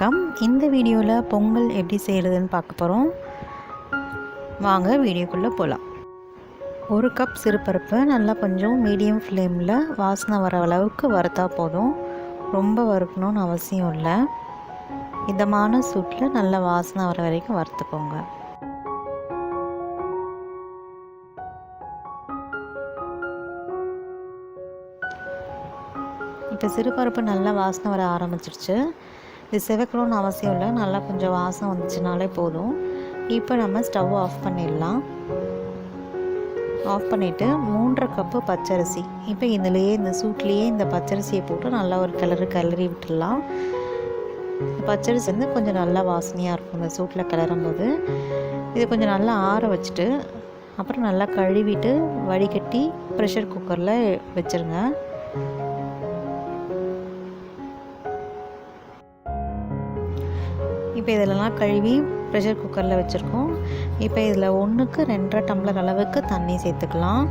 வணக்கம். இந்த வீடியோவில் பொங்கல் எப்படி செய்கிறதுன்னு பார்க்க போகிறோம். வாங்க வீடியோக்குள்ளே போகலாம். 1 கப் சிறுபருப்பு நல்லா கொஞ்சம் மீடியம் ஃப்ளேமில் வாசனை வர அளவுக்கு வறுத்தா போதும். ரொம்ப வறுக்கணும்னு அவசியம் இல்லை. இதமான சூட்டில் நல்லா வாசனை வர வரைக்கும் வறுத்துக்கோங்க. இப்போ சிறுபருப்பு நல்லா வாசனை வர ஆரம்பிச்சிருச்சு. இது செவக்கணும்னு அவசியம் இல்லை, நல்லா கொஞ்சம் வாசனை வந்துச்சுனாலே போதும். இப்போ நம்ம ஸ்டவ் ஆஃப் பண்ணிடலாம். ஆஃப் பண்ணிவிட்டு 3.5 கப்பு பச்சரிசி, இப்போ இதிலேயே இந்த சூட்லேயே இந்த பச்சரிசியை போட்டு நல்லா ஒரு கிளறி விட்டுடலாம். பச்சரிசி வந்து கொஞ்சம் நல்லா வாசனையாக இருக்கும் இந்த சூட்டில் கிளறும் போது. இது கொஞ்சம் நல்லா ஆற வச்சுட்டு அப்புறம் நல்லா கழுவிட்டு வடிகட்டி ப்ரெஷர் குக்கரில் வச்சுருங்க. இப்போ இதெல்லாம் கழுவி ப்ரெஷர் குக்கரில் வச்சுருக்கோம். இப்போ இதில் 1க்கு 2.5 டம்ளர் அளவுக்கு தண்ணி சேர்த்துக்கலாம்.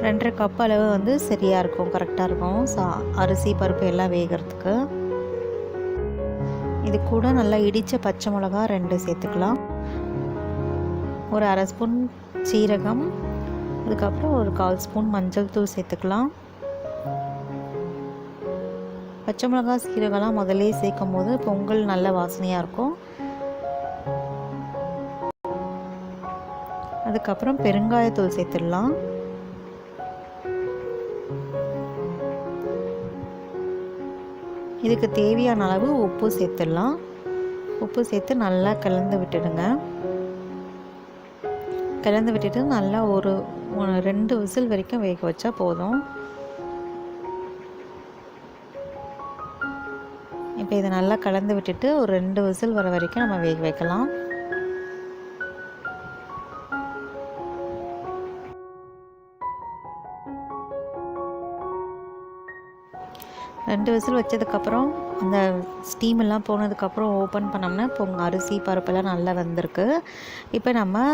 2.5 கப் அளவு வந்து சரியாக இருக்கும், கரெக்டாக இருக்கும் அரிசி பருப்பு எல்லாம் வேகிறதுக்கு. இது கூட நல்லா இடித்த பச்சை மிளகா 2 சேர்த்துக்கலாம். ஒரு 1/2 ஸ்பூன் சீரகம், அதுக்கப்புறம் ஒரு 1/4 ஸ்பூன் மஞ்சள் தூள் சேர்த்துக்கலாம். பச்சை மிளகா சீரகம்லாம் முதலே சேர்க்கும் போது பொங்கல் நல்ல வாசனையாக இருக்கும். அதுக்கப்புறம் பெருங்காயத்தூள் சேர்த்துடலாம். இதுக்கு தேவையான அளவு உப்பு சேர்த்துடலாம். உப்பு சேர்த்து நல்லா கலந்து விட்டுடுங்க. கலந்து விட்டுட்டு நல்லா ஒரு 2 விசில் வரைக்கும் வேக வச்சா போதும். இப்போ இதை நல்லா கலந்து விட்டுட்டு ஒரு 2 விசில் வர வரைக்கும் நம்ம வேக வைக்கலாம். ரெண்டு விசில் வச்சதுக்கப்புறம் அந்த ஸ்டீம் எல்லாம் போனதுக்கப்புறம் ஓப்பன் பண்ணோம்னா அரிசி பருப்பெல்லாம் நல்லா வந்திருக்கு. இப்போ நம்ம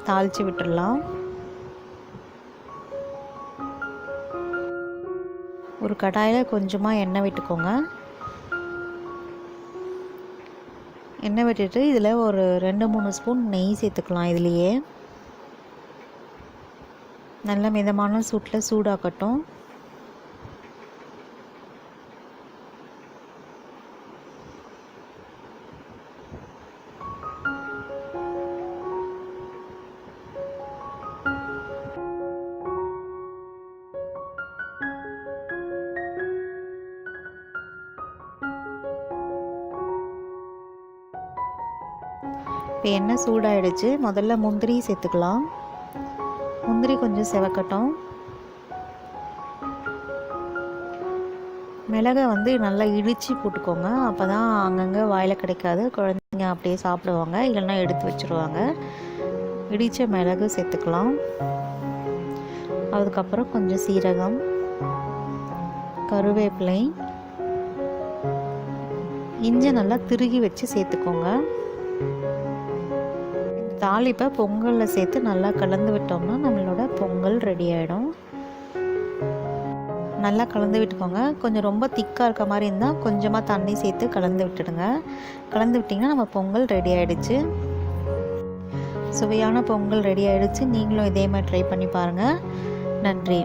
தாளித்து விட்டுடலாம். ஒரு கடாயில் கொஞ்சமாக எண்ணெய் விட்டுக்கோங்க. எண்ணெய் விட்டுட்டு இதில் ஒரு 2-3 ஸ்பூன் நெய் சேர்த்துக்கலாம். இதுலேயே நல்ல மிதமான சூட்டில் சூடாக்கட்டும். இப்போ எண்ணெய் சூடாகிடுச்சு. முதல்ல முந்திரி சேர்த்துக்கலாம். முந்திரி கொஞ்சம் செவக்கட்டும். மிளகை வந்து நல்லா இடித்து போட்டுக்கோங்க, அப்போ தான் அங்கங்கே வாயில் கிடைக்காது, குழந்தைங்க அப்படியே சாப்பிடுவாங்க, இல்லைன்னா எடுத்து வச்சுருவாங்க. இடித்த மிளகு சேர்த்துக்கலாம். அதுக்கப்புறம் கொஞ்சம் சீரகம், கருவேப்பிலை, இஞ்சி நல்லா திருகி வச்சு சேர்த்துக்கோங்க. தாளிப்பை பொங்கலில் சேர்த்து நல்லா கலந்து விட்டோம்னா நம்மளோட பொங்கல் ரெடி ஆகிடும். நல்லா கலந்து விட்டுக்கோங்க. கொஞ்சம் ரொம்ப திக்காக இருக்க மாதிரி இருந்தால் கொஞ்சமாக தண்ணி சேர்த்து கலந்து விட்டுடுங்க. கலந்து விட்டிங்கன்னா நம்ம பொங்கல் ரெடி ஆகிடுச்சு. சுவையான பொங்கல் ரெடி ஆகிடுச்சு. நீங்களும் இதே மாதிரி ட்ரை பண்ணி பாருங்கள். நன்றி.